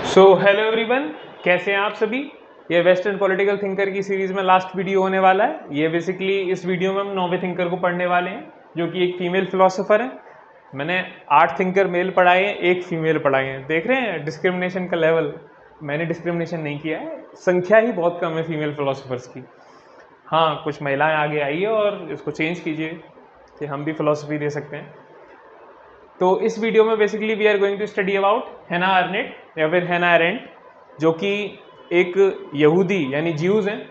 So hello everyone, कैसे हैं आप सभी। ये वेस्टर्न पॉलिटिकल थिंकर की सीरीज़ में लास्ट वीडियो होने वाला है। ये बेसिकली इस वीडियो में हम 9वें थिंकर को पढ़ने वाले हैं, जो कि एक फीमेल फिलोसोफर है। मैंने 8 थिंकर मेल पढ़ाए हैं, 1 फीमेल पढ़ाए हैं। देख रहे हैं डिस्क्रिमिनेशन का लेवल। मैंने डिस्क्रिमिनेशन नहीं किया है, संख्या ही बहुत कम है फीमेल फिलोसोफर्स की। हाँ, कुछ महिलाएँ आगे आई है और इसको चेंज कीजिए कि हम भी फिलोसफी दे सकते हैं। तो इस वीडियो में basically we are going to study about Hannah Arendt या फिर हैना अरेंट, जो कि एक यहूदी यानी ज्यूज़ हैं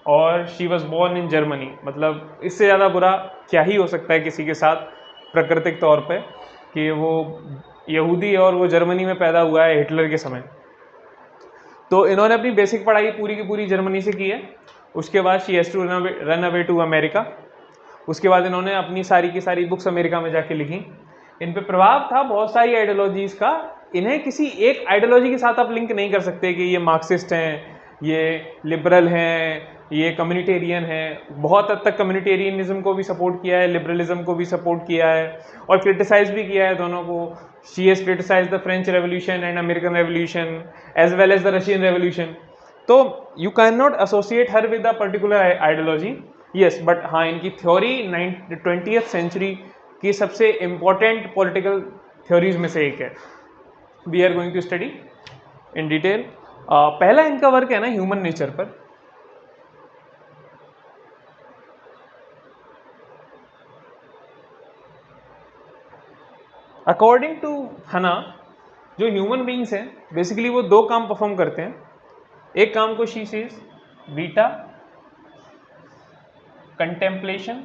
और she was born in Germany. मतलब इससे ज़्यादा बुरा क्या ही हो सकता है किसी के साथ प्राकृतिक तौर पे कि वो यहूदी और वो जर्मनी में पैदा हुआ है हिटलर के समय। तो इन्होंने अपनी बेसिक पढ़ाई पूरी की पूरी जर्मनी से की है। उसके बाद she has to run away to America. उसके बाद इन्होंने अपनी सारी की सारी बुक्स अमेरिका में जाके लिखी। इन पे प्रभाव था बहुत सारी आइडियोलॉजीज़ का। इन्हें किसी एक आइडियोलॉजी के साथ आप लिंक नहीं कर सकते कि ये मार्क्सिस्ट हैं, ये लिबरल हैं, ये कम्युनिटेरियन हैं। बहुत हद तक कम्युनिटेरियनिज्म को भी सपोर्ट किया है, लिबरलिज्म को भी सपोर्ट किया है और क्रिटिसाइज भी किया है दोनों को। She has criticise the French revolution and American revolution as well as the Russian revolution. तो you can not associate her with a particular ideology. Yes, but हाँ, इनकी थ्योरी 20th सेंचुरी की सबसे इम्पॉर्टेंट पॉलिटिकल थ्योरीज में से एक है। We are going to study in detail. पहला इनका वर्क है ना ह्यूमन नेचर पर। अकॉर्डिंग टू हना, जो ह्यूमन बींग्स हैं बेसिकली वो 2 काम परफॉर्म करते हैं। एक काम को शी सीज वीटा कंटेम्पलेशन,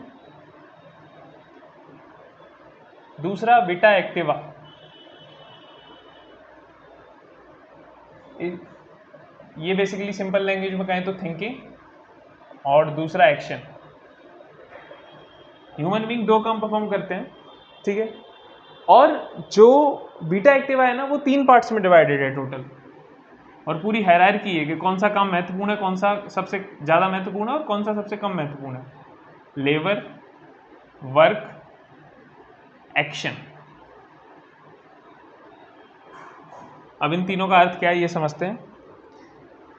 दूसरा विटा एक्टिवा। ये बेसिकली सिंपल लैंग्वेज में कहें तो थिंकिंग और दूसरा एक्शन। ह्यूमन बींग 2 काम परफॉर्म करते हैं, ठीक है। और जो बीटा एक्टिवा है ना, वो 3 पार्ट्स में डिवाइडेड है टोटल। और पूरी हायरार्की है कि कौन सा काम महत्वपूर्ण है, कौन सा सबसे ज़्यादा महत्वपूर्ण है और कौन सा सबसे कम महत्वपूर्ण है। Labour, work, action. अब इन तीनों का अर्थ क्या है ये समझते हैं।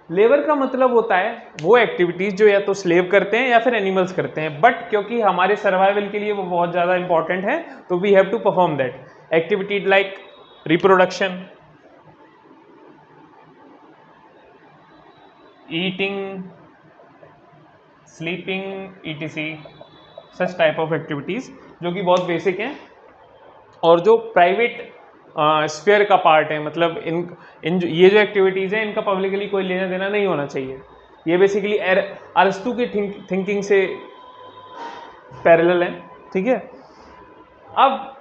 लेबर का मतलब होता है वो एक्टिविटीज़ जो या तो स्लेव करते हैं या फिर एनिमल्स करते हैं, बट क्योंकि हमारे सर्वाइवल के लिए वो बहुत ज़्यादा इंपॉर्टेंट है तो we have to perform that activities like reproduction, eating, sleeping, ETC, such type of activities जो कि बहुत बेसिक हैं और जो प्राइवेट स्फीयर का पार्ट है। मतलब ये जो एक्टिविटीज़ हैं इनका पब्लिकली कोई लेना देना नहीं होना चाहिए। ये बेसिकली अरस्तु की थिंकिंग से पैरेलल है, ठीक है। अब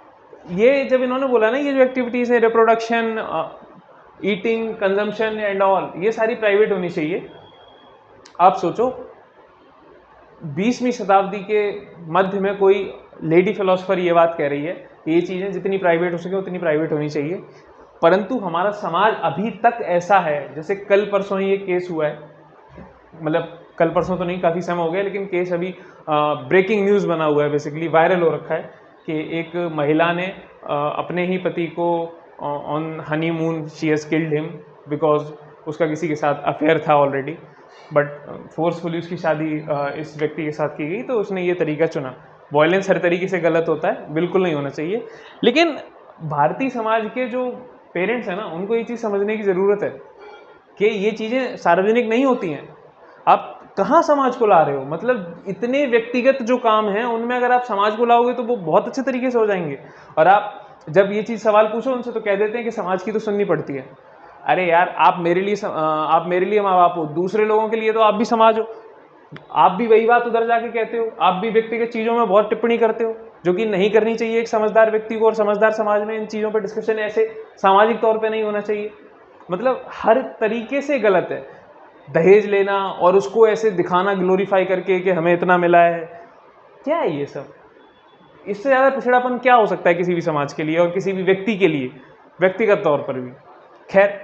ये जब इन्होंने बोला ना ये जो एक्टिविटीज़ है reproduction, eating, consumption and all, ये सारी प्राइवेट होनी चाहिए। आप सोचो 20वीं शताब्दी के मध्य में कोई लेडी फिलोसफर ये बात कह रही है कि ये चीज़ें जितनी प्राइवेट हो सके उतनी प्राइवेट होनी चाहिए। परंतु हमारा समाज अभी तक ऐसा है, जैसे कल परसों ही ये केस हुआ है, मतलब कल परसों तो नहीं, काफ़ी समय हो गया, लेकिन केस अभी ब्रेकिंग न्यूज़ बना हुआ है, बेसिकली वायरल हो रखा है कि एक महिला ने अपने ही पति को on honeymoon she has killed him because उसका किसी के साथ अफेयर था ऑलरेडी, बट फोर्सफुली उसकी शादी इस व्यक्ति के साथ की गई तो उसने ये तरीका चुना। वायलेंस हर तरीके से गलत होता है, बिल्कुल नहीं होना चाहिए। लेकिन भारतीय समाज के जो पेरेंट्स हैं ना, उनको ये चीज़ समझने की ज़रूरत है कि ये चीज़ें सार्वजनिक नहीं होती हैं। आप कहाँ समाज को ला रहे हो? मतलब इतने व्यक्तिगत जो काम हैं उनमें अगर आप समाज को लाओगे तो वो बहुत अच्छे तरीके से हो जाएंगे। और आप जब ये चीज़ सवाल पूछो उनसे तो कह देते हैं कि समाज की तो सुननी पड़ती है। अरे यार, आप मेरे लिए माँ बाप हो, दूसरे लोगों के लिए तो आप भी समाज हो। आप भी वही बात उधर जाके कहते हो, आप भी व्यक्तिगत चीज़ों में बहुत टिप्पणी करते हो जो कि नहीं करनी चाहिए एक समझदार व्यक्ति को। और समझदार समाज में इन चीज़ों पर डिस्कशन ऐसे सामाजिक तौर पे नहीं होना चाहिए। मतलब हर तरीके से गलत है। दहेज लेना और उसको ऐसे दिखाना ग्लोरीफाई करके कि हमें इतना मिला है, क्या है ये सब? इससे ज़्यादा पिछड़ापन क्या हो सकता है किसी भी समाज के लिए और किसी भी व्यक्ति के लिए व्यक्तिगत तौर पर भी। खैर,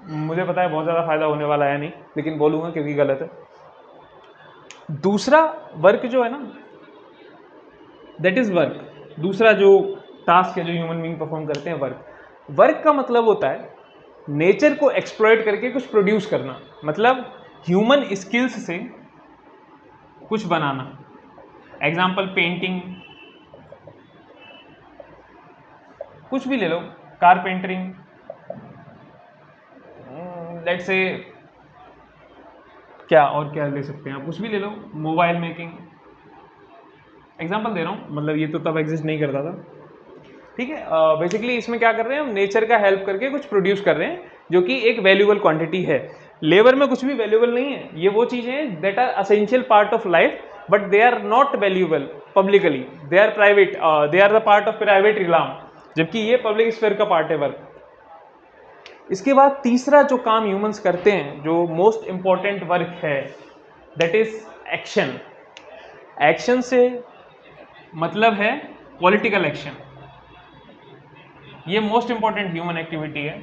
मुझे पता है बहुत ज़्यादा फायदा होने वाला है नहीं, लेकिन बोलूँगा क्योंकि गलत है। दूसरा वर्क जो है ना, दैट इज़ वर्क। दूसरा जो टास्क है जो ह्यूमन बीइंग परफॉर्म करते हैं, वर्क का मतलब होता है नेचर को एक्सप्लॉइट करके कुछ प्रोड्यूस करना, मतलब ह्यूमन स्किल्स से कुछ बनाना। एग्जाम्पल पेंटिंग, कुछ भी ले लो, कारपेंटरिंग, लेट्स से क्या और क्या ले सकते हैं आप, कुछ भी ले लो, मोबाइल मेकिंग, एग्जाम्पल दे रहा हूँ, मतलब ये तो तब एग्जिस्ट नहीं करता था, ठीक है। बेसिकली इसमें क्या कर रहे हैं हम, नेचर का हेल्प करके कुछ प्रोड्यूस कर रहे हैं जो कि एक वैल्यूएबल क्वांटिटी है। लेबर में कुछ भी वैल्यूएबल नहीं है, ये वो चीजें हैं that are essential part of life but they are not valuable publicly, they are private, they are the part of private realm, जबकि ये पब्लिक स्फीयर का पार्ट है वर्क। इसके बाद तीसरा जो काम ह्यूमंस करते हैं, जो मोस्ट इंपॉर्टेंट वर्क है, दैट इज एक्शन। एक्शन से मतलब है पॉलिटिकल एक्शन, ये मोस्ट इंपॉर्टेंट ह्यूमन एक्टिविटी है।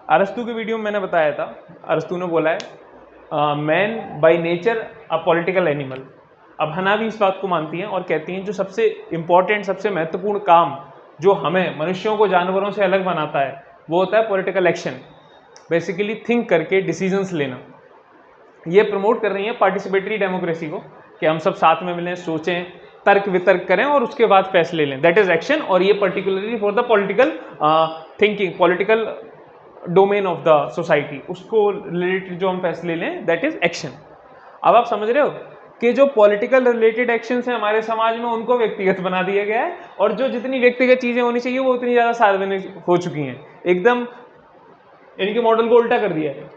अरस्तु के वीडियो में मैंने बताया था, अरस्तु ने बोला है man by nature a political animal. अब हना भी इस बात को मानती हैं और कहती हैं जो सबसे इंपॉर्टेंट, सबसे महत्वपूर्ण काम जो हमें मनुष्यों को जानवरों से अलग बनाता है वो होता है पॉलिटिकल एक्शन, बेसिकली थिंक करके डिसीजंस लेना। ये प्रमोट कर रही है पार्टिसिपेटरी डेमोक्रेसी को कि हम सब साथ में मिलें, सोचें, तर्क वितर्क करें और उसके बाद फैसले लें, दैट इज एक्शन। और ये particularly for the political thinking, political domain of the society, उसको रिलेटेड जो हम फैसले लें दैट इज एक्शन। अब आप समझ रहे हो कि जो पॉलिटिकल रिलेटेड एक्शंस हैं हमारे समाज में उनको व्यक्तिगत बना दिया गया है, और जो जितनी व्यक्तिगत चीजें होनी चाहिए वो उतनी ज्यादा सार्वजनिक हो चुकी हैं, एकदम इनके मॉडल को उल्टा कर दिया है,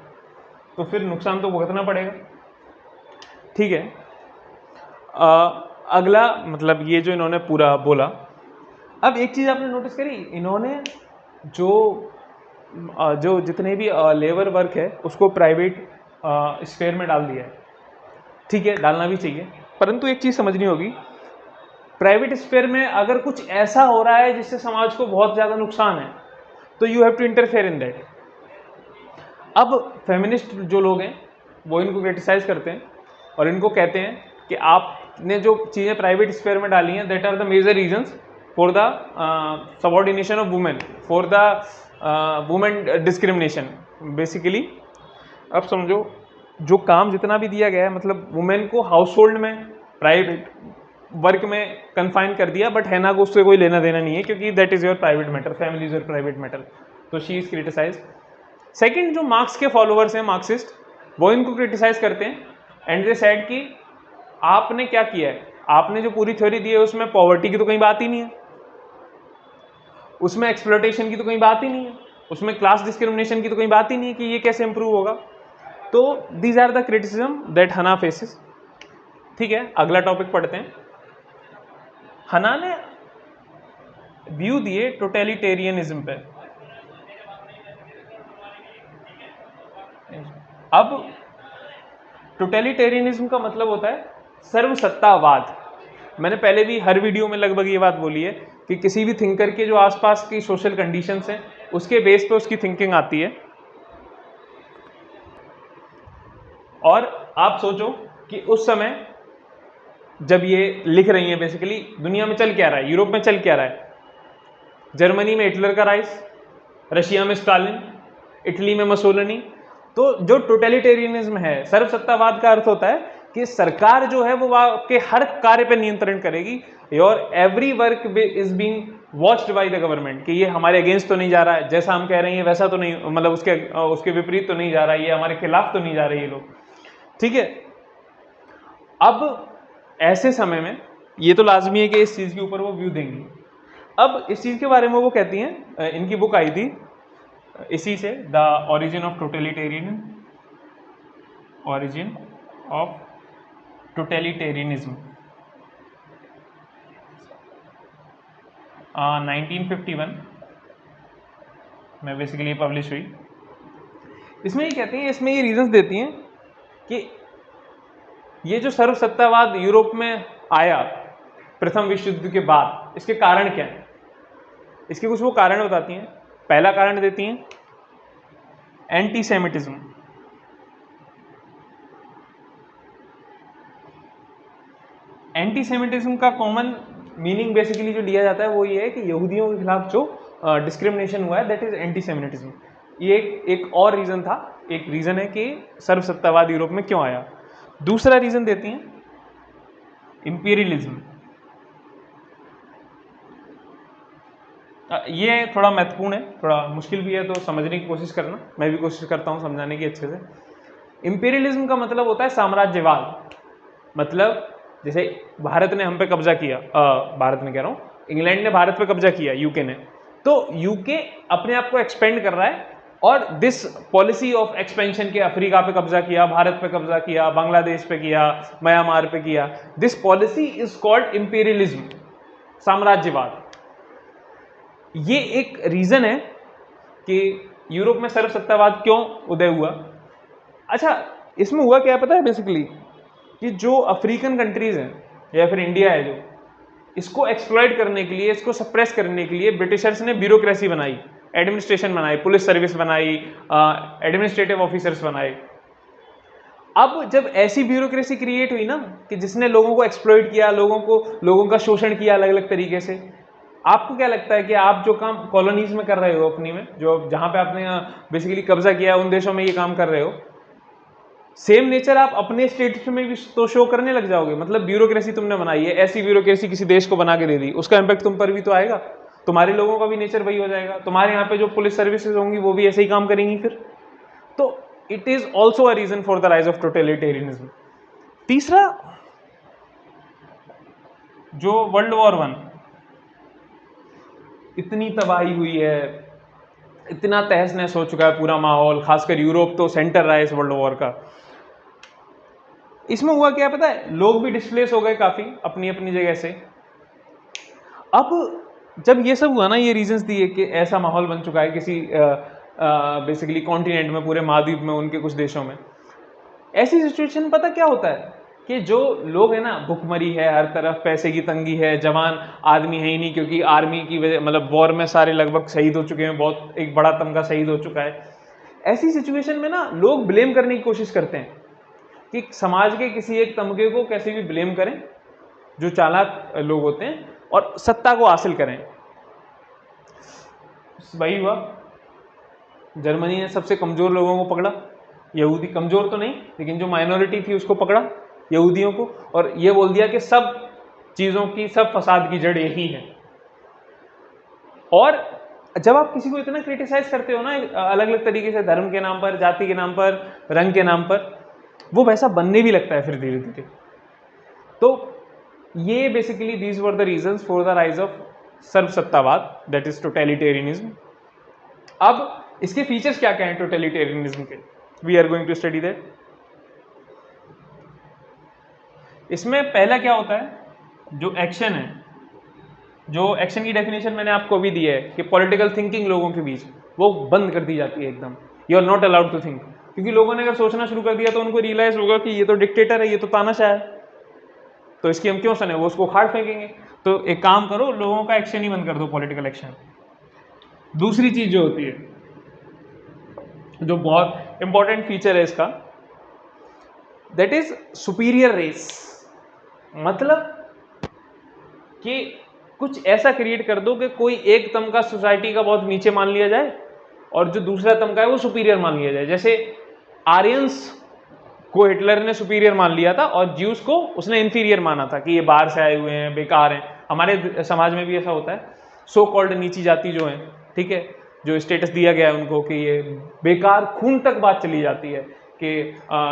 तो फिर नुकसान तो भुगतना पड़ेगा, ठीक है। अगला मतलब ये जो इन्होंने पूरा बोला। अब एक चीज आपने नोटिस करी, इन्होंने जो जितने भी लेबर वर्क है उसको प्राइवेट स्फीयर में डाल दिया है, ठीक है, डालना भी चाहिए, परंतु एक चीज समझनी होगी, प्राइवेट स्फीयर में अगर कुछ ऐसा हो रहा है जिससे समाज को बहुत ज्यादा नुकसान है तो you have to interfere in that. अब फेमिनिस्ट जो लोग हैं वो इनको क्रिटिसाइज करते हैं और इनको कहते हैं कि आपने जो चीज़ें प्राइवेट स्फीयर में डाली हैं that are the major reasons for the subordination of women, for the women discrimination. Basically अब समझो, जो काम जितना भी दिया गया है, मतलब वुमेन को हाउस होल्ड में प्राइवेट वर्क में कन्फाइन कर दिया, बट हैना को उससे कोई लेना देना नहीं है क्योंकि that is your private matter, family is your private matter, तो शी इज क्रिटिसाइज। सेकंड, जो मार्क्स के फॉलोअर्स हैं, मार्क्सिस्ट, वो इनको क्रिटिसाइज करते हैं एंड दे सेड कि आपने क्या किया है, आपने जो पूरी थ्योरी दी है उसमें पॉवर्टी की तो कहीं बात ही नहीं है, उसमें एक्सप्लॉयटेशन की तो कहीं बात ही नहीं है, उसमें क्लास डिस्क्रिमिनेशन की तो कहीं बात ही नहीं है कि ये कैसे इंप्रूव होगा। तो these are the criticism that Hannah faces, ठीक है। अगला टॉपिक पढ़ते हैं। हना ने व्यू दिए टोटलिटेरियनिज्म पे। अब टोटलिटेरियनिज्म का मतलब होता है सर्वसत्तावाद। मैंने पहले भी हर वीडियो में लगभग ये बात बोली है कि किसी भी थिंकर के जो आसपास की सोशल कंडीशंस हैं उसके बेस पे उसकी थिंकिंग आती है। और आप सोचो कि उस समय जब ये लिख रही हैं, बेसिकली दुनिया में चल क्या रहा है, यूरोप में चल क्या रहा है, जर्मनी में हिटलर का राइज, रशिया में स्टालिन, इटली में मसोलिनी। तो जो टोटलिटेरियनिज्म है, सर्वसत्तावाद का अर्थ होता है कि सरकार जो है वो आपके हर कार्य पर नियंत्रण करेगी, your every work is being watched by the government, कि ये हमारे अगेंस्ट तो नहीं जा रहा है, जैसा हम कह रहे हैं वैसा तो नहीं, मतलब उसके विपरीत तो नहीं जा रहा है, ये हमारे खिलाफ तो नहीं जा रहे ये लोग, ठीक है। अब ऐसे समय में ये तो लाजमी है कि इस चीज के ऊपर वो व्यू देंगी। अब इस चीज के बारे में वो कहती हैं, इनकी बुक आई थी इसी से, the origin of totalitarian, origin of totalitarianism, 1951 में बेसिकली पब्लिश हुई। इसमें ये कहती हैं, इसमें ये रीजंस देती हैं कि ये जो सर्वसत्तावाद यूरोप में आया प्रथम विश्व युद्ध के बाद, इसके कारण क्या है, इसके कुछ वो कारण बताती हैं। पहला कारण देती हैं एंटीसेमिटिज्म। एंटीसेमिटिज्म का कॉमन मीनिंग बेसिकली जो लिया जाता है वो ये है कि यहूदियों के खिलाफ जो डिस्क्रिमिनेशन हुआ है दैट इज एंटीसेमिटिज्म। ये एक और रीजन था, एक रीजन है कि सर्वसत्तावाद यूरोप में क्यों आया। दूसरा रीजन देती हैं इंपीरियलिज्म। ये थोड़ा महत्वपूर्ण है, थोड़ा मुश्किल भी है, तो समझने की कोशिश करना, मैं भी कोशिश करता हूँ समझाने की अच्छे से। इंपीरियलिज्म का मतलब होता है साम्राज्यवाद। मतलब जैसे भारत ने हम पे कब्जा किया, भारत में कह रहा हूँ, इंग्लैंड ने भारत पे कब्जा किया, यूके ने, तो यूके अपने आप को एक्सपेंड कर रहा है और दिस पॉलिसी ऑफ एक्सपेंशन के अफ्रीका पे कब्जा किया, भारत पे कब्जा किया, बांग्लादेश पे किया, म्यांमार पे किया, this policy is called imperialism, साम्राज्यवाद। ये एक रीजन है कि यूरोप में सर्वसत्तावाद क्यों उदय हुआ। अच्छा, इसमें हुआ क्या पता है बेसिकली, कि जो अफ्रीकन कंट्रीज हैं या फिर इंडिया है, जो इसको एक्सप्लॉइट करने के लिए, इसको सप्रेस करने के लिए ब्रिटिशर्स ने ब्यूरोक्रेसी बनाई, एडमिनिस्ट्रेशन बनाई, पुलिस सर्विस बनाई, एडमिनिस्ट्रेटिव ऑफिसर्स बनाए। अब जब ऐसी ब्यूरोक्रेसी क्रिएट हुई ना कि जिसने लोगों को एक्सप्लॉइट किया, लोगों का शोषण किया अलग अलग तरीके से, आपको क्या लगता है कि आप जो काम कॉलोनीज में कर रहे हो अपनी में, जो जहां पे आपने बेसिकली कब्जा किया है, उन देशों में ये काम कर रहे हो, सेम नेचर आप अपने स्टेट में भी तो शो करने लग जाओगे। मतलब ब्यूरोक्रेसी तुमने बनाई है, ऐसी ब्यूरोक्रेसी किसी देश को बना के दे दी, उसका इंपैक्ट तुम पर भी तो आएगा, तुम्हारे लोगों का भी नेचर वही हो जाएगा, तुम्हारे यहाँ पे जो पुलिस सर्विसेज होंगी वो भी ऐसे ही काम करेंगी फिर। तो it is also a reason for the rise of totalitarianism. तीसरा, जो वर्ल्ड वॉर 1, इतनी तबाही हुई है, इतना तहस नहस हो चुका है पूरा माहौल, खासकर यूरोप तो सेंटर रहा है इस वर्ल्ड वॉर का। इसमें हुआ क्या पता है, लोग भी डिस्प्लेस हो गए काफी अपनी अपनी जगह से। अब जब ये सब हुआ ना, ये रीजंस दिए कि ऐसा माहौल बन चुका है किसी बेसिकली कॉन्टिनेंट में, पूरे महाद्वीप में, उनके कुछ देशों में, ऐसी सिचुएशन पता क्या होता है कि जो लोग हैं ना, भुखमरी है हर तरफ, पैसे की तंगी है, जवान आदमी है ही नहीं, क्योंकि आर्मी की वजह, मतलब वॉर में सारे लगभग शहीद हो चुके हैं, बहुत एक बड़ा तमगा शहीद हो चुका है। ऐसी सिचुएशन में ना लोग ब्लेम करने की कोशिश करते हैं कि समाज के किसी एक तमगे को कैसे भी ब्लेम करें, जो चालाक लोग होते हैं, और सत्ता को हासिल करें। वही हुआ, जर्मनी ने सबसे कमजोर लोगों को पकड़ा, यहूदी, कमजोर तो नहीं लेकिन जो माइनॉरिटी थी उसको पकड़ा, यहूदियों को, और ये बोल दिया कि सब चीजों की, सब फसाद की जड़ यही है। और जब आप किसी को इतना क्रिटिसाइज करते हो ना अलग अलग तरीके से, धर्म के नाम पर, जाति के नाम पर, रंग के नाम पर, वो वैसा बनने भी लगता है फिर धीरे धीरे। तो ये basically these were the reasons for the rise of सर्वसत्तावाद, दैट इज टोटलिटेरियनिज्म। अब इसके फीचर्स क्या क्या हैं टोटलिटेरियनिज्म के, we are going to study that. इसमें पहला क्या होता है, जो एक्शन है, जो एक्शन की डेफिनेशन मैंने आपको अभी दी है कि पॉलिटिकल थिंकिंग लोगों के बीच वो बंद कर दी जाती है एकदम, you are not allowed to think, क्योंकि लोगों ने अगर सोचना शुरू कर दिया तो उनको रियलाइज होगा कि ये तो डिक्टेटर है, ये तो तानाशाह है, तो इसकी हम क्यों सुने, वो उसको उखाड़ फेंकेंगे। तो एक काम करो, लोगों का एक्शन ही बंद कर दो, पॉलिटिकल एक्शन। दूसरी चीज जो होती है, जो बहुत इंपॉर्टेंट फीचर है इसका, दैट इज सुपीरियर रेस। मतलब कि कुछ ऐसा क्रिएट कर दो कि कोई एक तमका सोसाइटी का बहुत नीचे मान लिया जाए और जो दूसरा तमका है वो सुपीरियर मान लिया जाए। जैसे आर्यंस को हिटलर ने सुपीरियर मान लिया था और ज्यूस को उसने इंफीरियर माना था कि ये बाहर से आए हुए हैं, बेकार हैं। हमारे समाज में भी ऐसा होता है, सो कॉल्ड नीची जाति जो है, ठीक है, जो स्टेटस दिया गया है उनको कि ये बेकार, खून तक बात चली जाती है कि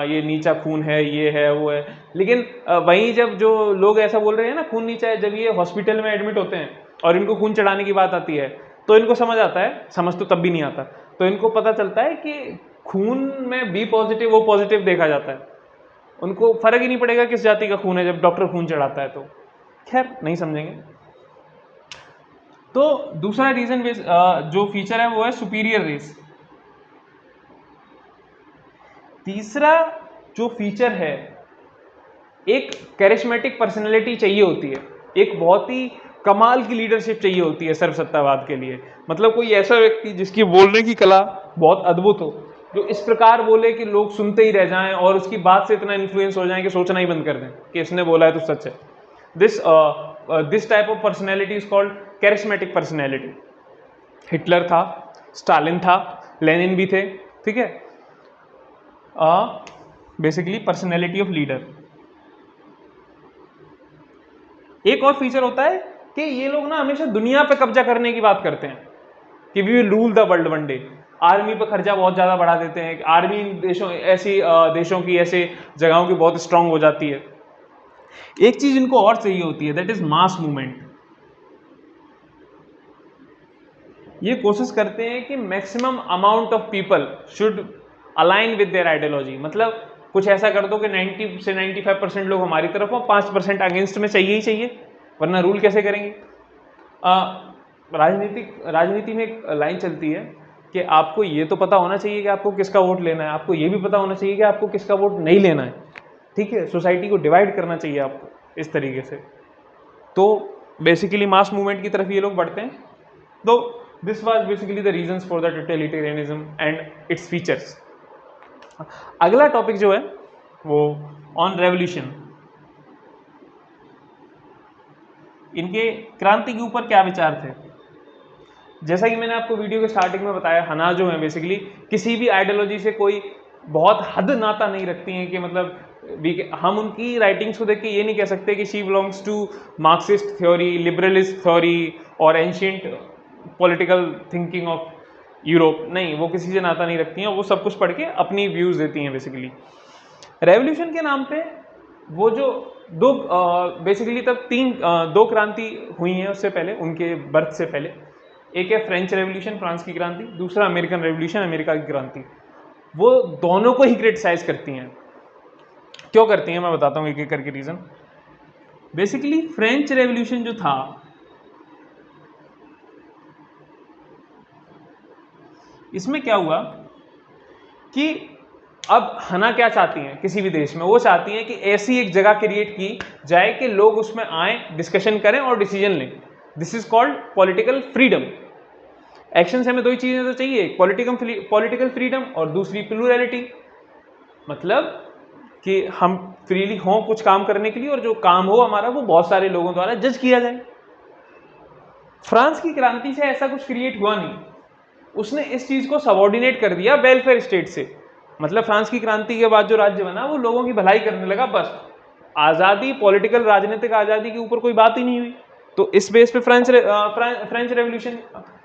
ये नीचा खून है, ये है, वो है। लेकिन वहीं जब जो लोग ऐसा बोल रहे हैं ना, खून नीचा है, जब ये हॉस्पिटल में एडमिट होते हैं और इनको खून चढ़ाने की बात आती है तो इनको समझ आता है, समझ तो तब भी नहीं आता, तो इनको पता चलता है कि खून में बी पॉजिटिव ओ पॉजिटिव देखा जाता है। उनको फर्क ही नहीं पड़ेगा किस जाति का खून है जब डॉक्टर खून चढ़ाता है। तो खैर नहीं समझेंगे। तो दूसरा रीजन जो फीचर है वो है सुपीरियर रेस। तीसरा जो फीचर है, एक कैरिस्मेटिक पर्सनैलिटी चाहिए होती है, एक बहुत ही कमाल की लीडरशिप चाहिए होती है सर्वसत्तावाद के लिए। मतलब कोई ऐसा व्यक्ति जिसकी बोलने की कला बहुत अद्भुत हो, जो इस प्रकार बोले कि लोग सुनते ही रह जाएं और उसकी बात से इतना इन्फ्लुएंस हो जाएं कि सोचना ही बंद कर दें कि इसने बोला है तो सच है। This type of personality is called charismatic personality. Hitler था, स्टालिन था, लेनिन भी थे, ठीक है। Basically personality of leader. एक और फीचर होता है कि ये लोग ना हमेशा दुनिया पे कब्जा करने की बात करते हैं कि we will rule the world one day. Army पर खर्चा बहुत ज़्यादा बढ़ा देते हैं, आर्मी देशों ऐसी देशों की ऐसे जगहों की बहुत स्ट्रांग हो जाती है। एक चीज इनको और चाहिए होती है, दैट इज मास मूवमेंट। ये कोशिश करते हैं कि maximum amount of people should align with their ideology. मतलब कुछ ऐसा कर दो कि 90 से 95% लोग हमारी तरफ हो, 5% अगेंस्ट में चाहिए ही चाहिए, वरना रूल कैसे करेंगे। राजनीति में एक लाइन चलती है कि आपको ये तो पता होना चाहिए कि आपको किसका वोट लेना है, आपको ये भी पता होना चाहिए कि आपको किसका वोट नहीं लेना है, ठीक है। सोसाइटी को डिवाइड करना चाहिए आपको इस तरीके से। तो बेसिकली मास मूवमेंट की तरफ ये लोग बढ़ते हैं। तो this was basically the reasons for the totalitarianism and its features. अगला टॉपिक जो है वो ऑन रेवोल्यूशन। इनके क्रांति के ऊपर क्या विचार थे। जैसा कि मैंने आपको वीडियो के स्टार्टिंग में बताया, हना जो है बेसिकली किसी भी आइडियोलॉजी से कोई बहुत हद नाता नहीं रखती हैं कि मतलब हम उनकी राइटिंग्स को देख के ये नहीं कह सकते कि she belongs to Marxist theory, liberalist theory और ancient political thinking of Europe. नहीं, वो किसी से नाता नहीं रखती हैं, वो सब कुछ पढ़ के अपनी व्यूज़ देती हैं बेसिकली। रेवोल्यूशन के नाम पे वो जो दो बेसिकली तब दो क्रांति हुई हैं उससे पहले, उनके बर्थ से पहले। एक है फ्रेंच रेवोल्यूशन, फ्रांस की क्रांति, दूसरा अमेरिकन रेवोल्यूशन, अमेरिका की क्रांति। वो दोनों को ही क्रिटिसाइज करती हैं। क्यों करती हैं मैं बताता हूँ एक एक करके रीजन। बेसिकली फ्रेंच रेवोल्यूशन जो था, इसमें क्या हुआ कि अब हना क्या चाहती हैं किसी भी देश में, वो चाहती हैं कि ऐसी एक जगह क्रिएट की जाए कि लोग उसमें आए, डिस्कशन करें और डिसीजन लें। This is called political freedom. Action से हमें दो ही चीजें तो चाहिए, एक पॉलिटिकल फ्रीडम और दूसरी प्लूरैलिटी। मतलब कि हम फ्रीली हों कुछ काम करने के लिए और जो काम हो हमारा वो बहुत सारे लोगों द्वारा जज किया जाए। फ्रांस की क्रांति से ऐसा कुछ क्रिएट हुआ नहीं, उसने इस चीज को सबऑर्डिनेट कर दिया वेलफेयर स्टेट से। मतलब फ्रांस की क्रांति के बाद जो राज्य बना वो लोगों की भलाई करने लगा, बस आज़ादी, पॉलिटिकल राजनीतिक आज़ादी के ऊपर कोई बात ही नहीं हुई। तो इस बेस पे French revolution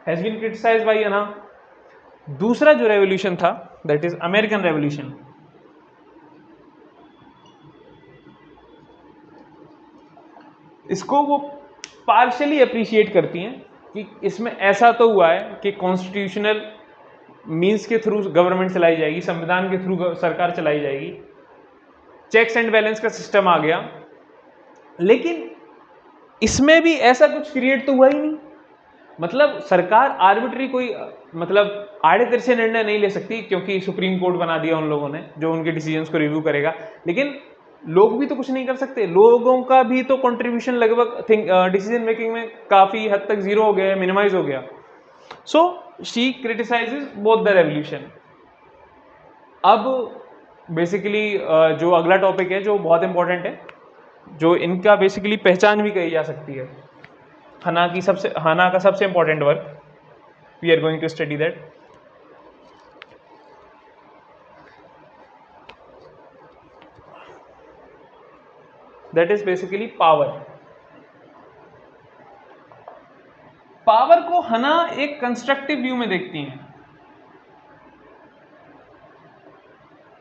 has been criticised by Hannah. दूसरा जो रेवोल्यूशन था दैट इज अमेरिकन रेवोल्यूशन। इसको वो पार्शियली अप्रिशिएट करती हैं कि इसमें ऐसा तो हुआ है कि कॉन्स्टिट्यूशनल मीन्स के थ्रू गवर्नमेंट चलाई जाएगी, संविधान के थ्रू सरकार चलाई जाएगी, चेक्स एंड बैलेंस का सिस्टम आ गया, लेकिन इसमें भी ऐसा कुछ क्रिएट तो हुआ ही नहीं। मतलब सरकार आर्बिट्री कोई मतलब आड़े तिरछे से निर्णय नहीं ले सकती, क्योंकि सुप्रीम कोर्ट बना दिया उन लोगों ने जो उनके डिसीजंस को रिव्यू करेगा। लेकिन लोग भी तो कुछ नहीं कर सकते, लोगों का भी तो कंट्रीब्यूशन लगभग डिसीजन मेकिंग में काफी हद तक जीरो हो गया, मिनिमाइज हो गया। So she criticises both the revolution. अब बेसिकली जो अगला टॉपिक है जो बहुत इंपॉर्टेंट है, जो इनका बेसिकली पहचान भी कही जा सकती है, हना का सबसे important work, we are going to study that. That is basically power. Power को हना एक कंस्ट्रक्टिव व्यू में देखती हैं।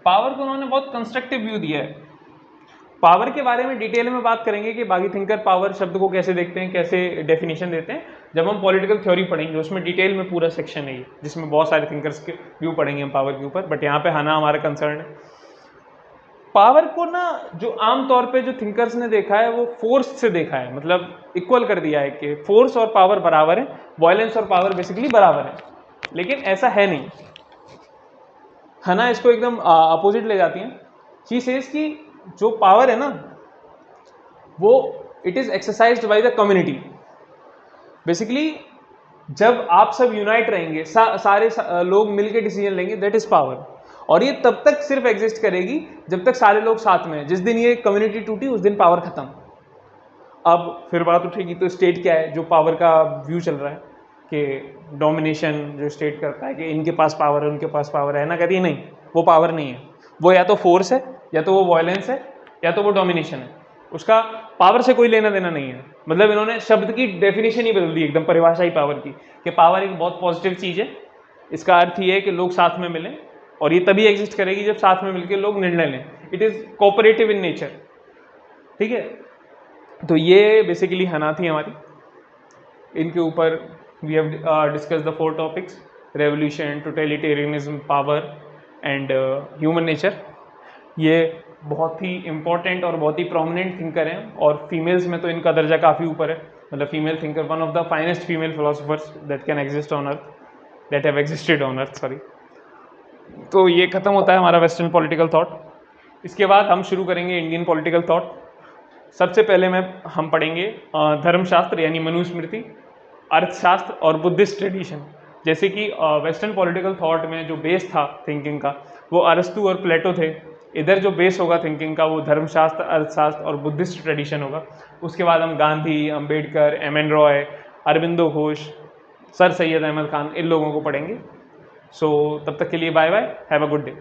पावर को उन्होंने बहुत कंस्ट्रक्टिव व्यू दिया है। पावर के बारे में डिटेल में बात करेंगे कि बागी थिंकर पावर शब्द को कैसे देखते हैं, कैसे डेफिनेशन देते हैं, जब हम पॉलिटिकल थ्योरी पढ़ेंगे। उसमें डिटेल में पूरा सेक्शन है ये, जिसमें बहुत सारे थिंकर्स के व्यू पढ़ेंगे हम पावर के ऊपर, बट यहाँ पे हना हमारा कंसर्न है। पावर को ना जो आमतौर पे जो थिंकर्स ने देखा है वो फोर्स से देखा है, मतलब इक्वल कर दिया है कि फोर्स और पावर बराबर है, वायलेंस और पावर बेसिकली बराबर है, लेकिन ऐसा है नहीं। हना इसको एकदम अपोजिट ले जाती हैं। शी सेज कि जो पावर है ना वो it is exercised by the community. Basically जब आप सब यूनाइट रहेंगे, सारे लोग मिलकर डिसीजन लेंगे, दैट इज पावर। और ये तब तक सिर्फ एग्जिस्ट करेगी जब तक सारे लोग साथ में हैं। जिस दिन ये कम्युनिटी टूटी उस दिन पावर खत्म। अब फिर बात उठेगी तो स्टेट क्या है, जो पावर का व्यू चल रहा है। कि डोमिनेशन जो स्टेट करता है कि इनके पास पावर है उनके पास पावर है ना, कहती है नहीं, वो पावर नहीं है, वो या तो फोर्स है, या तो वो वायलेंस है, या तो वो डोमिनेशन है, उसका पावर से कोई लेना देना नहीं है। मतलब इन्होंने शब्द की डेफिनेशन ही बदल दी एकदम, परिभाषा ही पावर की, कि पावर एक बहुत पॉजिटिव चीज़ है। इसका अर्थ ये है कि लोग साथ में मिलें, और ये तभी एग्जिस्ट करेगी जब साथ में मिलकर लोग निर्णय लें। It is cooperative in nature, ठीक है। तो ये बेसिकली हना थी हमारी, इनके ऊपर we have discuss the 4 topics: revolution, totalitarianism, power and human nature. ये बहुत ही इंपॉर्टेंट और बहुत ही प्रोमिनेंट थिंकर हैं, और फीमेल्स में तो इनका दर्जा काफ़ी ऊपर है। मतलब female thinker, one of the finest female philosophers that can exist on earth, that have existed on earth, sorry. तो ये खत्म होता है हमारा वेस्टर्न पॉलिटिकल थॉट। इसके बाद हम शुरू करेंगे इंडियन पॉलिटिकल थॉट। सबसे पहले हम पढ़ेंगे धर्मशास्त्र यानी मनुस्मृति, अर्थशास्त्र और बुद्धिस्ट ट्रेडिशन। जैसे कि वेस्टर्न पॉलिटिकल थॉट में जो बेस था थिंकिंग का, वो अरस्तु और प्लेटो थे। इधर जो बेस होगा थिंकिंग का, वो धर्मशास्त्र, अर्थशास्त्र और बुद्धिस्ट ट्रेडिशन होगा। उसके बाद हम गांधी, अंबेडकर, एम.एन. रॉय, अरबिंदो घोष, सर सैयद अहमद खान, इन लोगों को पढ़ेंगे। सो तब तक के लिए bye bye, have a good day.